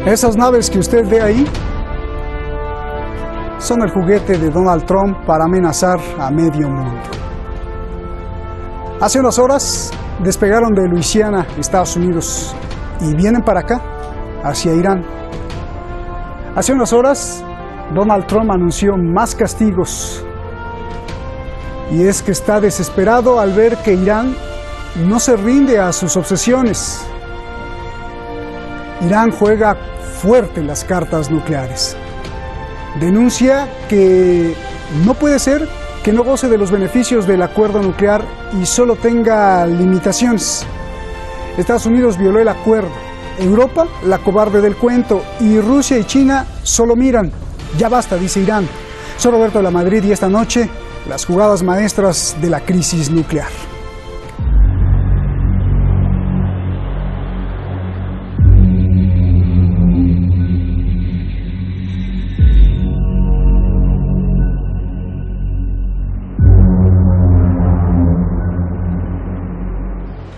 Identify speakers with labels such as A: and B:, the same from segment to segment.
A: Esas naves que usted ve ahí son el juguete de Donald Trump para amenazar a medio mundo. Hace unas horas despegaron de Luisiana, Estados Unidos, y vienen para acá, hacia Irán. Hace unas horas Donald Trump anunció más castigos, y es que está desesperado al ver que Irán no se rinde a sus obsesiones. Irán juega fuerte las cartas nucleares. Denuncia que no puede ser que no goce de los beneficios del acuerdo nuclear y solo tenga limitaciones. Estados Unidos violó el acuerdo, Europa la cobarde del cuento y Rusia y China solo miran. Ya basta, dice Irán. Soy Roberto de la Madrid y esta noche las jugadas maestras de la crisis nuclear.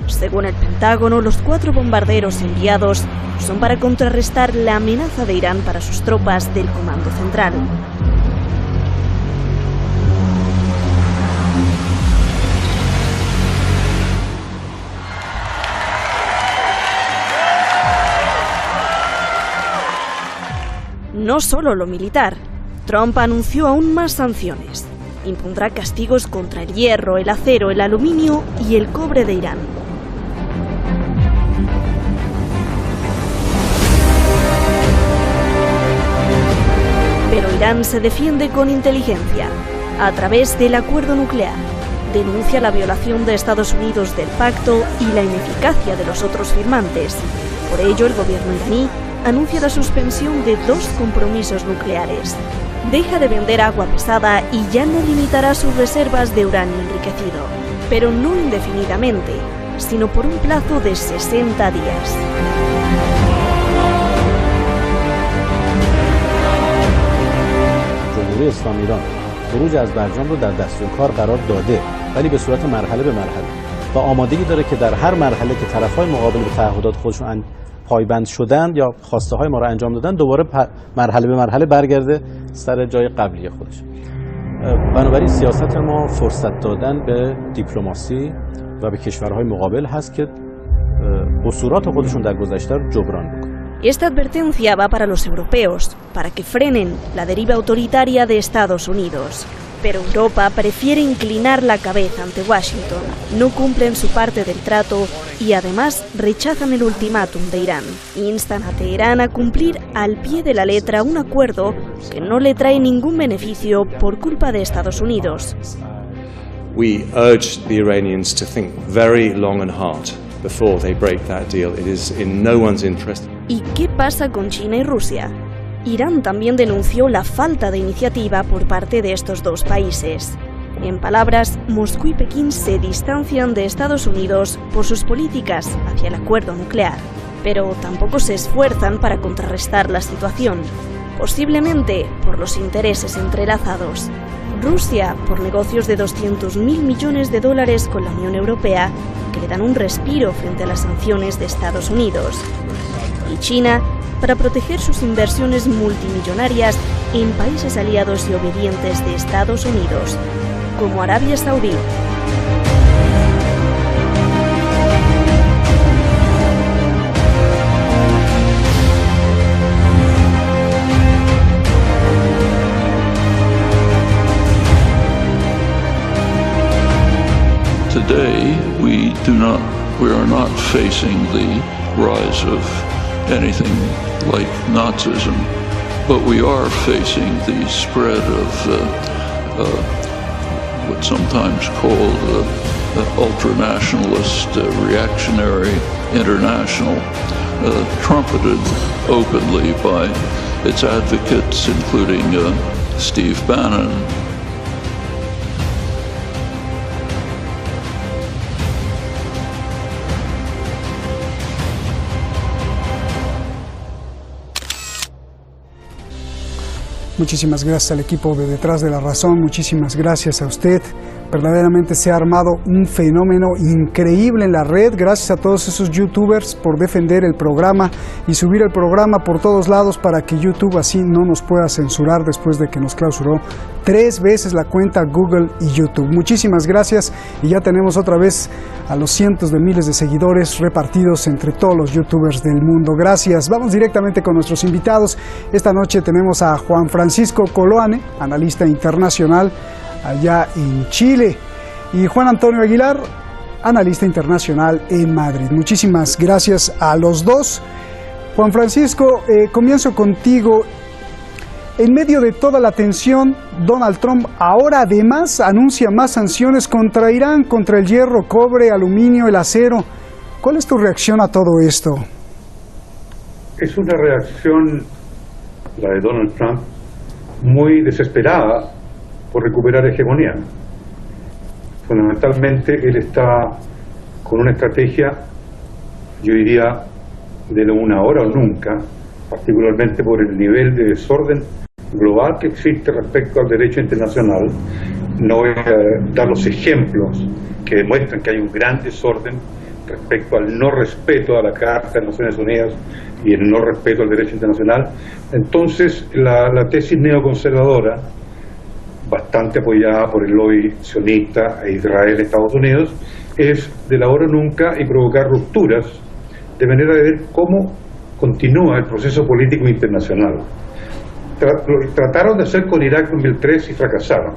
B: Según el Pentágono, los 4 bombarderos enviados son para contrarrestar la amenaza de Irán para sus tropas del Comando Central. No solo lo militar, Trump anunció aún más sanciones. Impondrá castigos contra el hierro, el acero, el aluminio y el cobre de Irán. Pero Irán se defiende con inteligencia, a través del acuerdo nuclear. Denuncia la violación de Estados Unidos del pacto y la ineficacia de los otros firmantes. Por ello, el gobierno iraní anuncia la suspensión de 2 compromisos nucleares. Deja de vender agua pesada y ya no limitará sus reservas de uranio enriquecido, pero no indefinidamente, sino por un plazo de 60 días.
C: جمهوری اسلامی ایران خروج از برجام رو در دستور کار قرار داده ولی به صورت مرحله به مرحله و آمادگی داره که در هر مرحله که طرف‌های مقابل به تعهدات خودشون پایبند شدن یا خواسته های ما را انجام دادن دوباره مرحله به مرحله برگرده سر جای قبلی خودش. بنابراین سیاست ما فرصت دادن به دیپلماسی و به کشورهای مقابل هست که قصورات خودشون در گذشته رو جبران بکنن.
B: Esta advertencia va para los europeos, para que frenen la deriva autoritaria de Estados Unidos. Pero Europa prefiere inclinar la cabeza ante Washington, no cumplen su parte del trato y además rechazan el ultimátum de Irán. Instan a Teherán a cumplir al pie de la letra un acuerdo que no le trae ningún beneficio por culpa de Estados Unidos.
D: We urge the Iranians to think very long and hard before they break that deal. It is in no one's interest.
B: ¿Y qué pasa con China y Rusia? Irán también denunció la falta de iniciativa por parte de estos 2 países. En palabras, Moscú y Pekín se distancian de Estados Unidos por sus políticas hacia el acuerdo nuclear, pero tampoco se esfuerzan para contrarrestar la situación, posiblemente por los intereses entrelazados. Rusia, por negocios de $200.000 millones con la Unión Europea, que le dan un respiro frente a las sanciones de Estados Unidos. Y China, para proteger sus inversiones multimillonarias en países aliados y obedientes de Estados Unidos, como Arabia Saudí.
E: Today, we are not facing the rise of anything like Nazism, but we are facing the spread of what's sometimes called ultranationalist reactionary international, trumpeted openly by its advocates, including Steve Bannon.
A: Muchísimas gracias al equipo de Detrás de la Razón, muchísimas gracias a usted Verdaderamente se ha armado un fenómeno increíble en la red. Gracias a todos esos youtubers por defender el programa y subir el programa por todos lados para que YouTube así no nos pueda censurar después de que nos clausuró 3 veces la cuenta Google y YouTube. Muchísimas gracias, y ya tenemos otra vez a los cientos de miles de seguidores repartidos entre todos los youtubers del mundo. Gracias. Vamos directamente con nuestros invitados. Esta noche tenemos a Juan Francisco Coloane, analista internacional allá en Chile, y Juan Antonio Aguilar, analista internacional en Madrid. Muchísimas gracias a los dos. Juan Francisco, comienzo contigo. En medio de toda la tensión, Donald Trump ahora además anuncia más sanciones contra Irán, contra el hierro, cobre, aluminio, el acero. ¿Cuál es tu reacción a todo esto?
F: Es una reacción, la de Donald Trump, muy desesperada por recuperar hegemonía. Fundamentalmente él está con una estrategia, yo diría, de lo una hora o nunca, particularmente por el nivel de desorden global que existe respecto al derecho internacional. No voy a dar los ejemplos que demuestran que hay un gran desorden respecto al no respeto a la Carta de Naciones Unidas y el no respeto al derecho internacional. Entonces la tesis neoconservadora, bastante apoyada por el lobby sionista e Israel, Estados Unidos, es de la hora nunca y provocar rupturas de manera de ver cómo continúa el proceso político internacional. Trataron de hacer con Irak en 2003 y fracasaron.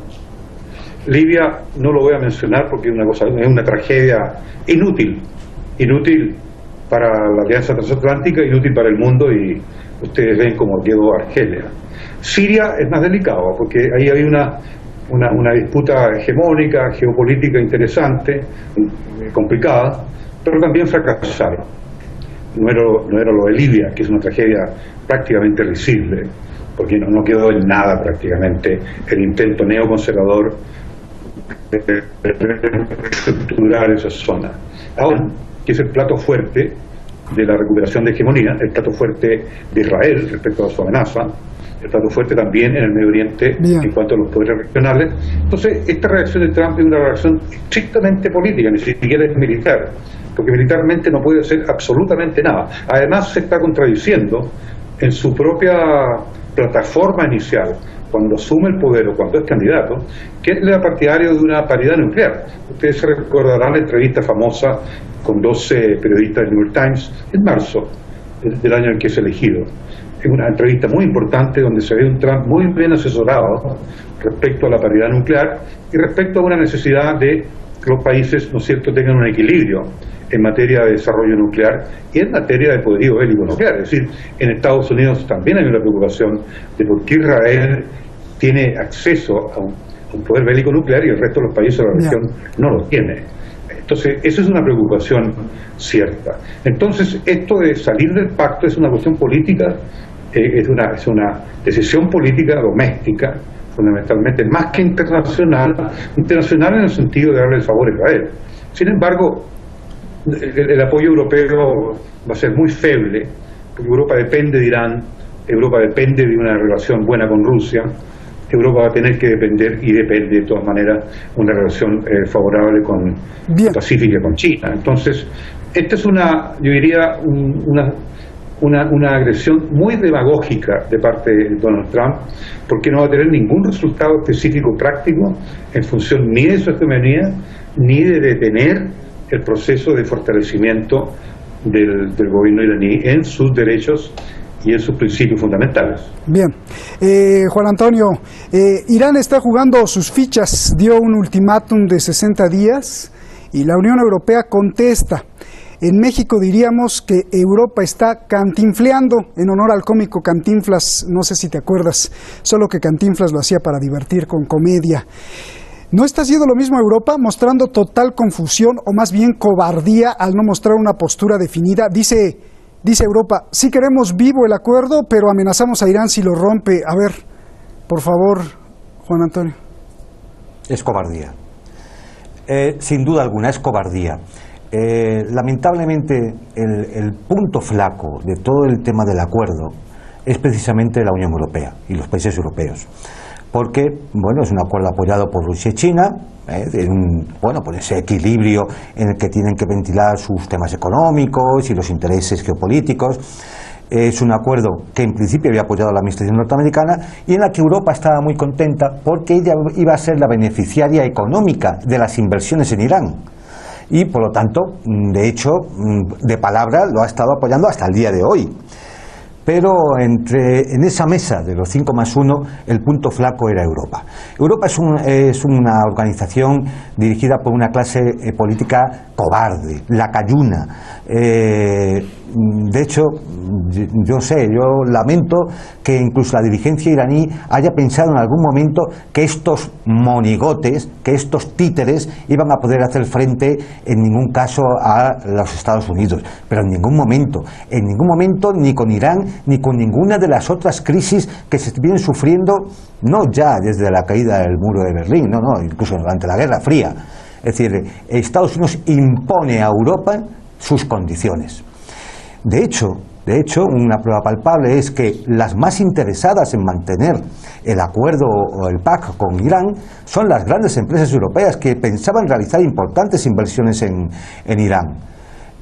F: Libia no lo voy a mencionar porque es una tragedia inútil para la Alianza Transatlántica, inútil para el mundo, y ustedes ven cómo quedó Argelia. Siria es más delicado porque ahí hay una disputa hegemónica, geopolítica interesante, complicada, pero también fracasaron. No era lo de Libia, que es una tragedia prácticamente risible, porque no quedó en nada prácticamente el intento neoconservador de reestructurar esa zona. Ahora, que es el plato fuerte de la recuperación de hegemonía, el plato fuerte de Israel respecto a su amenaza, el plato fuerte también en el Medio Oriente. Bien. En cuanto a los poderes regionales. Entonces, esta reacción de Trump es una reacción estrictamente política, ni siquiera es militar, porque militarmente no puede hacer absolutamente nada. Además, se está contradiciendo en su propia plataforma inicial, cuando asume el poder o cuando es candidato, que él era partidario de una paridad nuclear. Ustedes se recordarán la entrevista famosa con 12 periodistas del New York Times en marzo del año en que es elegido. Es una entrevista muy importante donde se ve un Trump muy bien asesorado respecto a la paridad nuclear y respecto a una necesidad de que los países, ¿no es cierto?, tengan un equilibrio en materia de desarrollo nuclear y en materia de poderío bélico nuclear. Es decir, en Estados Unidos también hay una preocupación de por qué Israel tiene acceso a un poder bélico nuclear y el resto de los países de la región no lo tiene. Entonces, esa es una preocupación cierta. Entonces, esto de salir del pacto es una cuestión política, es una decisión política doméstica, fundamentalmente, más que internacional en el sentido de darle el favor a Israel. Sin embargo, el apoyo europeo va a ser muy feble, porque Europa depende de Irán, Europa depende de una relación buena con Rusia, Europa va a tener que depender, y depende de todas maneras, una relación favorable pacífica con China. Entonces, esta es yo diría, una agresión muy demagógica de parte de Donald Trump, porque no va a tener ningún resultado específico práctico en función ni de su hegemonía, ni de detener el proceso de fortalecimiento del gobierno iraní en sus derechos y en sus principios fundamentales.
A: Bien. Juan Antonio, Irán está jugando sus fichas, dio un ultimátum de 60 días y la Unión Europea contesta. En México diríamos que Europa está cantinfleando, en honor al cómico Cantinflas, no sé si te acuerdas, solo que Cantinflas lo hacía para divertir con comedia. ¿No está haciendo lo mismo Europa, mostrando total confusión o más bien cobardía al no mostrar una postura definida? Dice Europa, sí queremos vivo el acuerdo, pero amenazamos a Irán si lo rompe. A ver, por favor, Juan Antonio.
G: Es cobardía. Sin duda alguna, es cobardía. Lamentablemente, el punto flaco de todo el tema del acuerdo es precisamente la Unión Europea y los países europeos. porque bueno, es un acuerdo apoyado por Rusia y China, por ese equilibrio en el que tienen que ventilar sus temas económicos y los intereses geopolíticos. Es un acuerdo que en principio había apoyado a la administración norteamericana y en la que Europa estaba muy contenta porque ella iba a ser la beneficiaria económica de las inversiones en Irán. Y por lo tanto, de hecho, de palabra lo ha estado apoyando hasta el día de hoy. Pero en esa mesa de los 5+1, el punto flaco era Europa. Europa es una organización dirigida por una clase política cobarde, lacayuna. De hecho, yo lamento que incluso la dirigencia iraní haya pensado en algún momento que estos monigotes, que estos títeres iban a poder hacer frente en ningún caso a los Estados Unidos, pero en ningún momento ni con Irán ni con ninguna de las otras crisis que se vienen sufriendo, no ya desde la caída del muro de Berlín, incluso durante la Guerra Fría. Es decir, Estados Unidos impone a Europa sus condiciones. De hecho, una prueba palpable es que las más interesadas en mantener el acuerdo o el PAC con Irán son las grandes empresas europeas que pensaban realizar importantes inversiones en Irán.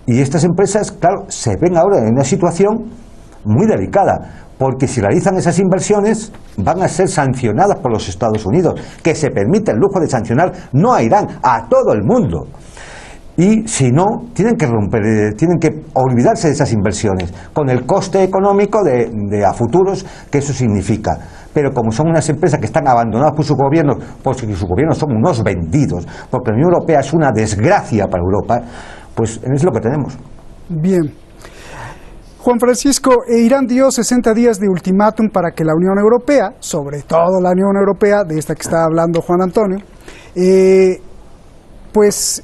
G: Y estas empresas, claro, se ven ahora en una situación muy delicada, porque si realizan esas inversiones van a ser sancionadas por los Estados Unidos, que se permite el lujo de sancionar no a Irán, a todo el mundo. Y si no, tienen que olvidarse de esas inversiones, con el coste económico de a futuros que eso significa. Pero como son unas empresas que están abandonadas por sus gobiernos, porque sus gobiernos son unos vendidos, porque la Unión Europea es una desgracia para Europa, pues es lo que tenemos.
A: Bien. Juan Francisco, Irán dio 60 días de ultimátum para que la Unión Europea, sobre todo la Unión Europea, de esta que está hablando Juan Antonio,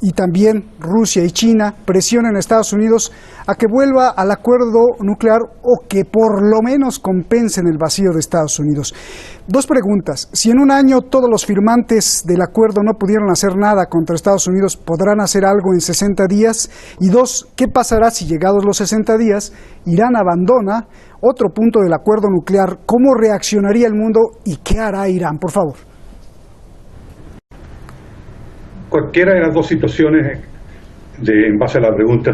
A: y también Rusia y China presionen a Estados Unidos a que vuelva al acuerdo nuclear o que por lo menos compensen el vacío de Estados Unidos. Dos preguntas. Si en un año todos los firmantes del acuerdo no pudieron hacer nada contra Estados Unidos, ¿podrán hacer algo en 60 días? Y dos, ¿qué pasará si llegados los 60 días Irán abandona otro punto del acuerdo nuclear? ¿Cómo reaccionaría el mundo y qué hará Irán? Por favor.
F: Cualquiera de las dos situaciones, en base a la pregunta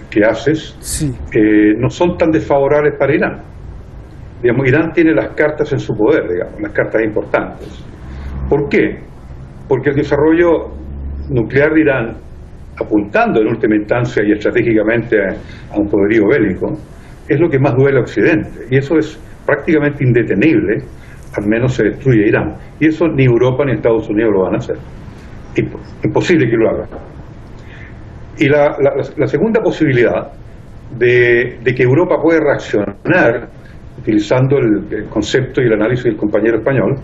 F: que haces,
A: sí,
F: no son tan desfavorables para Irán. Digamos, Irán tiene las cartas en su poder, las cartas importantes. ¿Por qué? Porque el desarrollo nuclear de Irán, apuntando en última instancia y estratégicamente a un poderío bélico, es lo que más duele a Occidente. Y eso es prácticamente indetenible, al menos se destruye Irán. Y eso ni Europa ni Estados Unidos lo van a hacer. Imposible que lo haga. Y la segunda posibilidad de que Europa puede reaccionar, utilizando el concepto y el análisis del compañero español,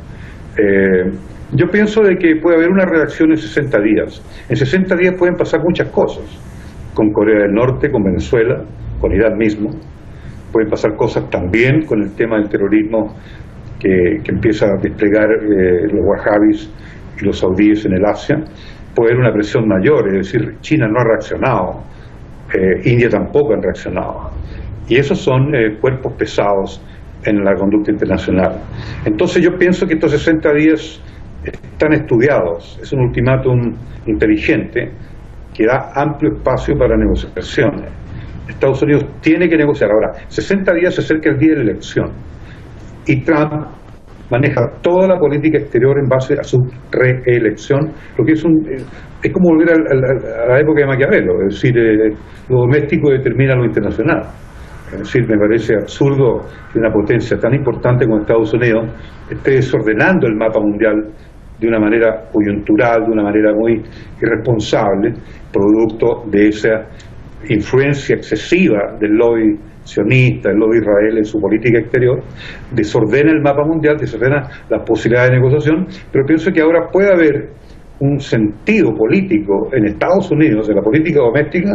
F: yo pienso de que puede haber una reacción en 60 días. En 60 días pueden pasar muchas cosas, con Corea del Norte, con Venezuela, con Irán mismo. Pueden pasar cosas también con el tema del terrorismo que empieza a desplegar los wahhabis y los saudíes en el Asia. Puede haber una presión mayor, es decir, China no ha reaccionado, India tampoco ha reaccionado, y esos son cuerpos pesados en la conducta internacional. Entonces yo pienso que estos 60 días están estudiados, es un ultimátum inteligente que da amplio espacio para negociaciones. Estados Unidos tiene que negociar. Ahora, 60 días se acerca el día de la elección y Trump maneja toda la política exterior en base a su reelección, lo que es como volver a la época de Maquiavelo, es decir, lo doméstico determina lo internacional. Es decir, me parece absurdo que una potencia tan importante como Estados Unidos esté desordenando el mapa mundial de una manera coyuntural, de una manera muy irresponsable, producto de esa influencia excesiva del lobby sionista, el lobby Israel en su política exterior, desordena el mapa mundial, desordena las posibilidades de negociación, pero pienso que ahora puede haber un sentido político en Estados Unidos, en la política doméstica,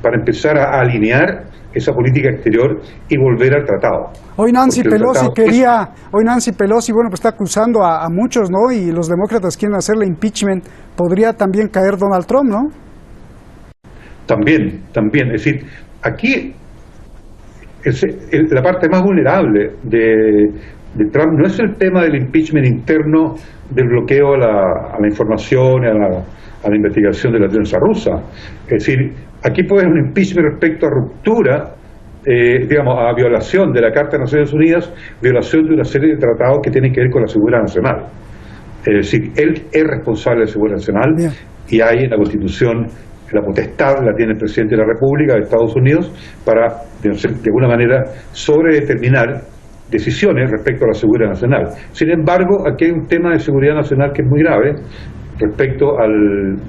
F: para empezar a alinear esa política exterior y volver al tratado.
A: Hoy Nancy Pelosi bueno, pues está acusando a muchos, ¿no? Y los demócratas quieren hacerle impeachment. ¿Podría también caer Donald Trump, no?
F: También, es decir, aquí la parte más vulnerable de de Trump no es el tema del impeachment interno, del bloqueo a la información, a la investigación de la prensa rusa. Es decir, aquí puede haber un impeachment respecto a ruptura, digamos, a violación de la Carta de Naciones Unidas, violación de una serie de tratados que tienen que ver con la seguridad nacional. Es decir, él es responsable de la seguridad nacional. Bien. Y hay en la Constitución la potestad, la tiene el presidente de la República de Estados Unidos para, de alguna manera, sobredeterminar decisiones respecto a la seguridad nacional. Sin embargo, aquí hay un tema de seguridad nacional que es muy grave respecto al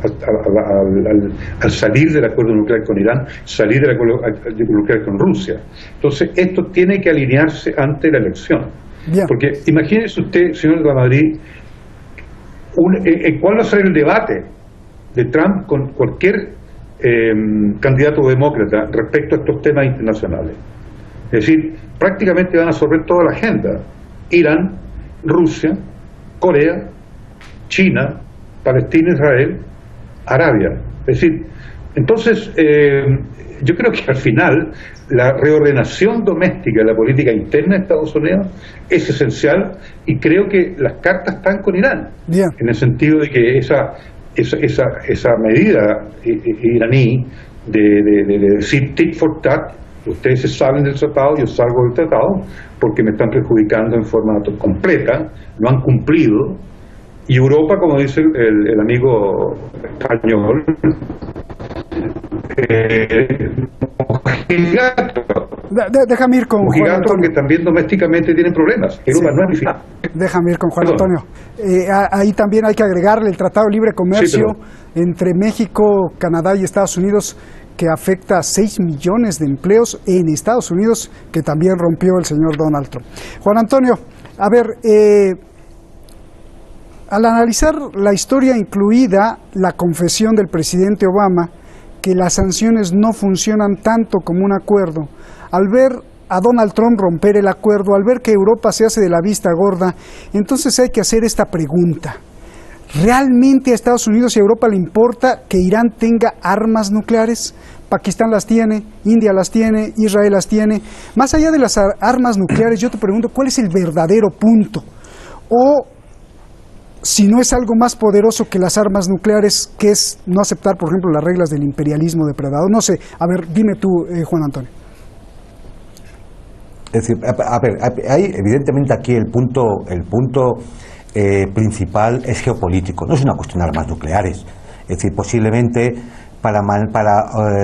F: salir del acuerdo nuclear con Irán, salir del acuerdo nuclear con Rusia. Entonces, esto tiene que alinearse ante la elección. Bien. Porque imagínese usted, señor de Madrid, ¿cuál va a ser el debate de Trump con cualquier candidato demócrata respecto a estos temas internacionales? Es decir, prácticamente van a absorber toda la agenda. Irán, Rusia, Corea, China, Palestina, Israel, Arabia. Es decir, entonces yo creo que al final la reordenación doméstica de la política interna de Estados Unidos es esencial, y creo que las cartas están con Irán. Bien. En el sentido de que esa medida iraní de decir tit for tat, ustedes se salen del tratado, yo salgo del tratado, porque me están perjudicando en forma completa, no han cumplido, y Europa, como dice el amigo español,
A: déjame ir con Juan Antonio,
F: que también domésticamente tienen problemas. Europa no es final.
A: Déjame ir con Juan Antonio. Ahí también hay que agregarle el Tratado de Libre Comercio entre México, Canadá y Estados Unidos, que afecta a 6 millones de empleos en Estados Unidos, que también rompió el señor Donald Trump. Juan Antonio, a ver, al analizar la historia, incluida la confesión del presidente Obama, que las sanciones no funcionan tanto como un acuerdo, al ver a Donald Trump romper el acuerdo, al ver que Europa se hace de la vista gorda, entonces hay que hacer esta pregunta. ¿Realmente a Estados Unidos y a Europa le importa que Irán tenga armas nucleares? Pakistán las tiene, India las tiene, Israel las tiene. Más allá de las armas nucleares, yo te pregunto, ¿cuál es el verdadero punto? O, si no es algo más poderoso que las armas nucleares, que es no aceptar, por ejemplo, las reglas del imperialismo depredador. No sé, a ver, dime tú, Juan Antonio.
G: Es decir, a ver, hay evidentemente aquí el punto principal es geopolítico, no es una cuestión de armas nucleares. Es decir, posiblemente para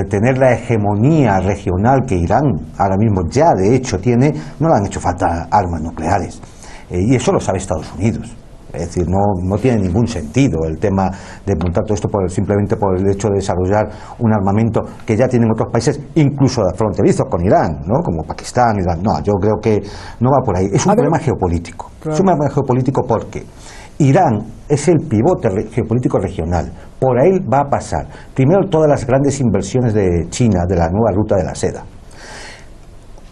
G: tener la hegemonía regional que Irán ahora mismo ya de hecho tiene, no le han hecho falta armas nucleares. Y eso lo sabe Estados Unidos. Es decir, no tiene ningún sentido el tema de montar todo esto simplemente por el hecho de desarrollar un armamento que ya tienen otros países, incluso fronterizos con Irán, ¿no? Como Pakistán, Irán. No, yo creo que no va por ahí. Es un problema geopolítico. Claro. Es un problema geopolítico porque Irán es el pivote geopolítico regional. Por ahí va a pasar, primero, todas las grandes inversiones de China, de la nueva ruta de la seda.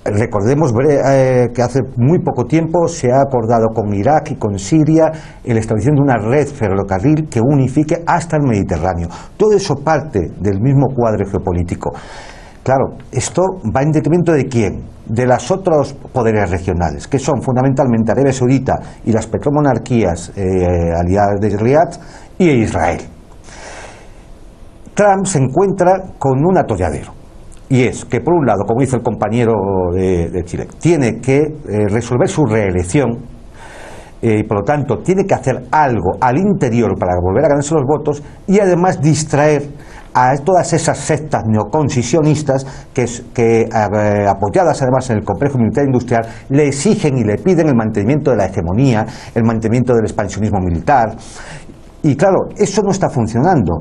G: Recordemos que hace muy poco tiempo se ha acordado con Irak y con Siria el establecimiento de una red ferrocarril que unifique hasta el Mediterráneo. Todo eso parte del mismo cuadro geopolítico. Claro, esto va en detrimento ¿de quién? De los otros poderes regionales, que son fundamentalmente Arabia Saudita y las petromonarquías aliadas de Riad y Israel. Trump se encuentra con un atolladero. Y es que, por un lado, como dice el compañero de Chile, tiene que resolver su reelección y, por lo tanto, tiene que hacer algo al interior para volver a ganarse los votos y, además, distraer a todas esas sectas neoconcisionistas que apoyadas, además, en el complejo militar industrial, le exigen y le piden el mantenimiento de la hegemonía, el mantenimiento del expansionismo militar. Y, claro, eso no está funcionando.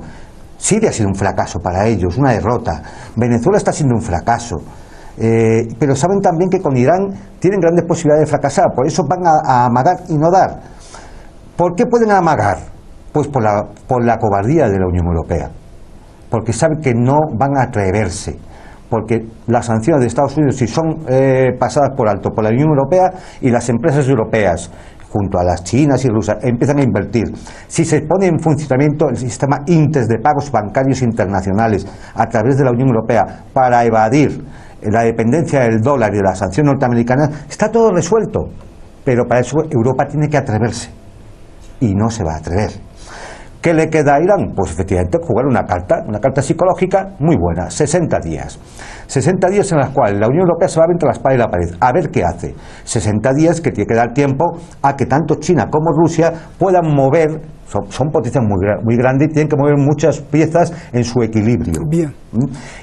G: Siria ha sido un fracaso para ellos, una derrota. Venezuela está siendo un fracaso. Pero saben también que con Irán tienen grandes posibilidades de fracasar, por eso van a amagar y no dar. ¿Por qué pueden amagar? Pues por la cobardía de la Unión Europea. Porque saben que no van a atreverse. Porque las sanciones de Estados Unidos, si son pasadas por alto por la Unión Europea, y las empresas europeas, junto a las chinas y rusas, empiezan a invertir. Si se pone en funcionamiento el sistema INTES de pagos bancarios internacionales a través de la Unión Europea para evadir la dependencia del dólar y de la sanción norteamericana, está todo resuelto. pero para eso Europa tiene que atreverse, y no se va a atrever. ¿Qué le queda a Irán? Pues efectivamente jugar una carta psicológica muy buena, 60 días. 60 días en las cuales la Unión Europea se va entre la espada y la pared, a ver qué hace. 60 días que tiene que dar tiempo a que tanto China como Rusia puedan mover, son potencias muy grandes y tienen que mover muchas piezas en su equilibrio.
A: Bien.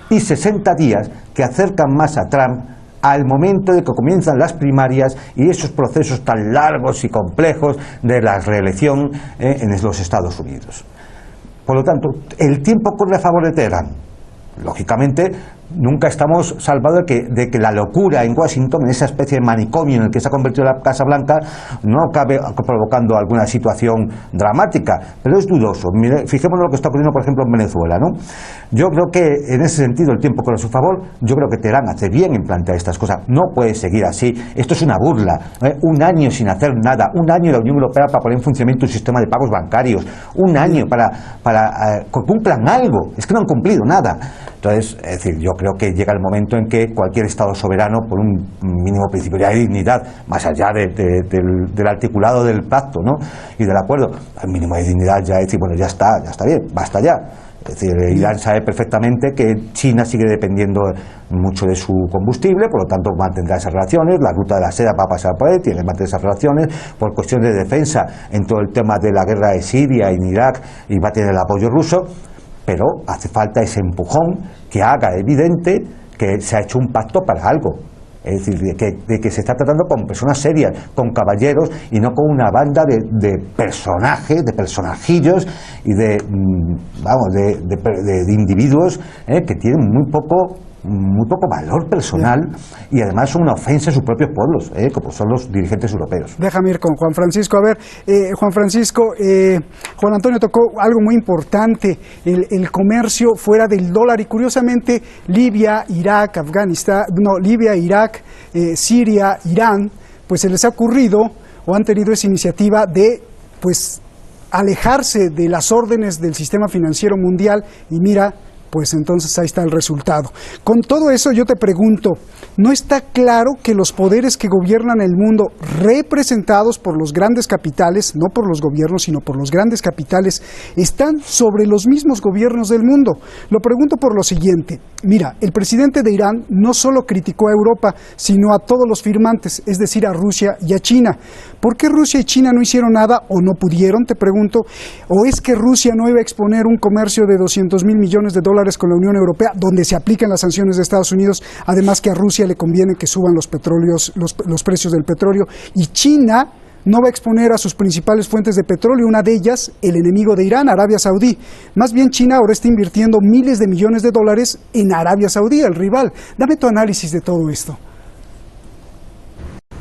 G: Y 60 días que acercan más a Trump al momento de que comienzan las primarias y esos procesos tan largos y complejos de la reelección en los Estados Unidos. Por lo tanto, el tiempo corre a favor de Teherán. Lógicamente, nunca estamos salvados de que la locura en Washington, en esa especie de manicomio en el que se ha convertido la Casa Blanca, no acabe provocando alguna situación dramática, pero es dudoso. Mire, fijémonos lo que está ocurriendo, por ejemplo, en Venezuela, ¿no? Yo creo que en ese sentido el tiempo corre a su favor. Yo creo que Teherán hace bien en plantear estas cosas. No puede seguir así. Esto es una burla. Un año sin hacer nada. Un año la Unión Europea para poner en funcionamiento un sistema de pagos bancarios. Un año para que cumplan algo. Es que no han cumplido nada. Entonces, es decir, yo creo que llega el momento en que cualquier Estado soberano, por un mínimo principio de dignidad, más allá del articulado del pacto, ¿no?, y del acuerdo, el mínimo de dignidad ya es decir, bueno, ya está bien, basta ya. Es decir, Irán sabe perfectamente que China sigue dependiendo mucho de su combustible, por lo tanto mantendrá esas relaciones, la ruta de la seda va a pasar por ahí, tiene que mantener esas relaciones, por cuestiones de defensa en todo el tema de la guerra de Siria y en Irak, y va a tener el apoyo ruso, pero hace falta ese empujón que haga evidente que se ha hecho un pacto para algo. Es decir, de que se está tratando con personas serias, con caballeros, y no con una banda de personajes, de personajillos y de individuos que tienen muy poco valor personal y además son una ofensa a sus propios pueblos, como son los dirigentes europeos.
A: Déjame ir con Juan Francisco. A ver, Juan Francisco, Juan Antonio tocó algo muy importante, el comercio fuera del dólar, y curiosamente Libia, Irak, Siria, Irán, pues se les ha ocurrido o han tenido esa iniciativa de pues alejarse de las órdenes del sistema financiero mundial, y mira, pues entonces ahí está el resultado. Con todo eso yo te pregunto, ¿no está claro que los poderes que gobiernan el mundo, representados por los grandes capitales, no por los gobiernos, sino por los grandes capitales, están sobre los mismos gobiernos del mundo? Lo pregunto por lo siguiente. Mira, el presidente de Irán no solo criticó a Europa, sino a todos los firmantes, es decir, a Rusia y a China. ¿Por qué Rusia y China no hicieron nada o no pudieron, te pregunto? ¿O es que Rusia no iba a exponer un comercio de 200.000 millones de dólares con la Unión Europea, donde se aplican las sanciones de Estados Unidos, además que a Rusia le conviene que suban los precios del petróleo, y China no va a exponer a sus principales fuentes de petróleo, una de ellas el enemigo de Irán, Arabia Saudí? Más bien China ahora está invirtiendo miles de millones de dólares en Arabia Saudí, el rival. Dame tu análisis de todo esto.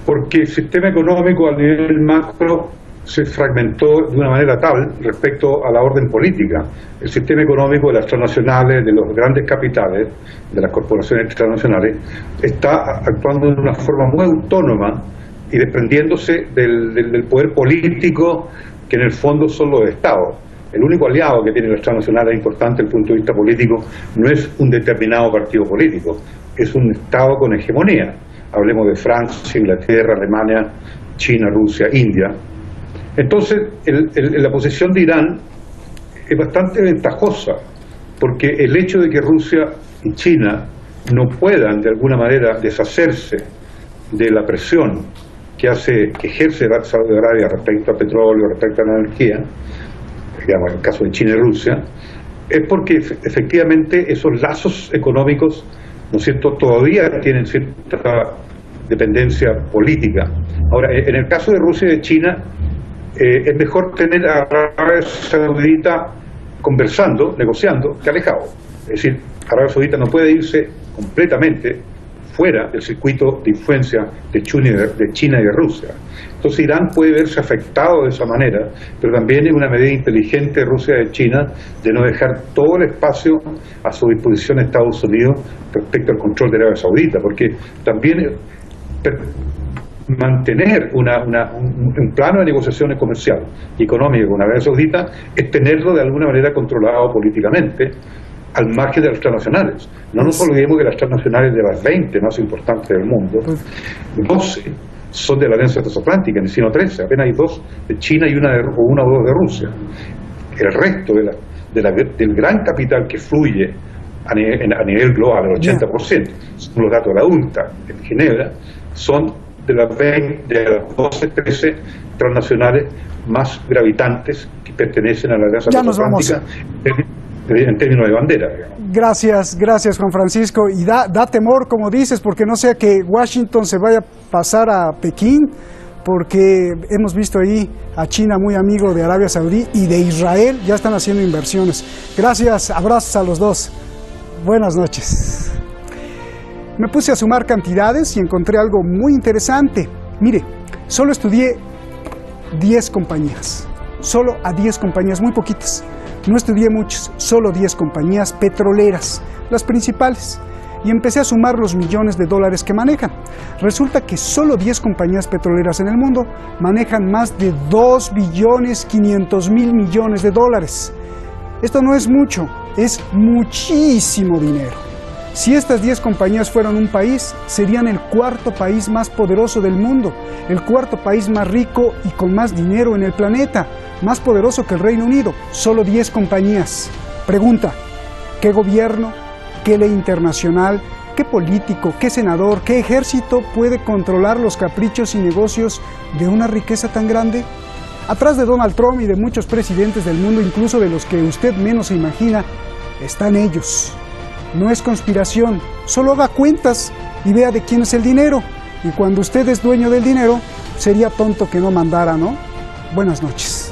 F: Porque el sistema económico a nivel macro se fragmentó de una manera tal respecto a la orden política. El sistema económico de las transnacionales, de los grandes capitales, de las corporaciones transnacionales, está actuando de una forma muy autónoma y desprendiéndose del poder político, que en el fondo son los estados. El único aliado que tienen las transnacionales importante desde el punto de vista político no es un determinado partido político, es un estado con hegemonía. Hablemos de Francia, Inglaterra, Alemania, China, Rusia, India. Entonces, la posición de Irán es bastante ventajosa, porque el hecho de que Rusia y China no puedan de alguna manera deshacerse de la presión que ejerce Saudi Arabia respecto al petróleo, respecto a la energía, digamos en el caso de China y Rusia, es porque efectivamente esos lazos económicos, ¿no es cierto?, todavía tienen cierta dependencia política. Ahora, en el caso de Rusia y de China, es mejor tener a Arabia Saudita conversando, negociando, que alejado. Es decir, Arabia Saudita no puede irse completamente fuera del circuito de influencia de China y de Rusia. Entonces Irán puede verse afectado de esa manera, pero también es una medida inteligente de Rusia y de China de no dejar todo el espacio a su disposición de Estados Unidos respecto al control de Arabia Saudita, porque también mantener un plano de negociaciones comercial y económico con Arabia Saudita es tenerlo de alguna manera controlado políticamente al margen de las transnacionales. No nos olvidemos que las transnacionales, de las 20 más importantes del mundo, 12 son de la Alianza Transatlántica, sino 13, apenas hay 2 de China y una o dos de Rusia. El resto del gran capital que fluye a nivel global, el 80%, son los datos de la UNTA en Ginebra, son de las 12, 13 transnacionales más gravitantes que pertenecen a la Alianza Transatlántica en términos de bandera, digamos.
A: Gracias Juan Francisco, y da temor, como dices, porque no sea que Washington se vaya a pasar a Pekín, porque hemos visto ahí a China muy amigo de Arabia Saudí y de Israel, ya están haciendo inversiones. Gracias, abrazos a los dos. Buenas noches. Me puse a sumar cantidades y encontré algo muy interesante. Mire, solo estudié 10 compañías, solo a 10 compañías, muy poquitas. No estudié muchas, solo 10 compañías petroleras, las principales, y empecé a sumar los millones de dólares que manejan. Resulta que solo 10 compañías petroleras en el mundo manejan más de 2.500.000 millones de dólares. Esto no es mucho, es muchísimo dinero. Si estas 10 compañías fueran un país, serían el 4º país más poderoso del mundo, el 4º país más rico y con más dinero en el planeta, más poderoso que el Reino Unido. Solo 10 compañías. Pregunta, ¿qué gobierno, qué ley internacional, qué político, qué senador, qué ejército puede controlar los caprichos y negocios de una riqueza tan grande? Atrás de Donald Trump y de muchos presidentes del mundo, incluso de los que usted menos se imagina, están ellos. No es conspiración, solo haga cuentas y vea de quién es el dinero. Y cuando usted es dueño del dinero, sería tonto que no mandara, ¿no? Buenas noches.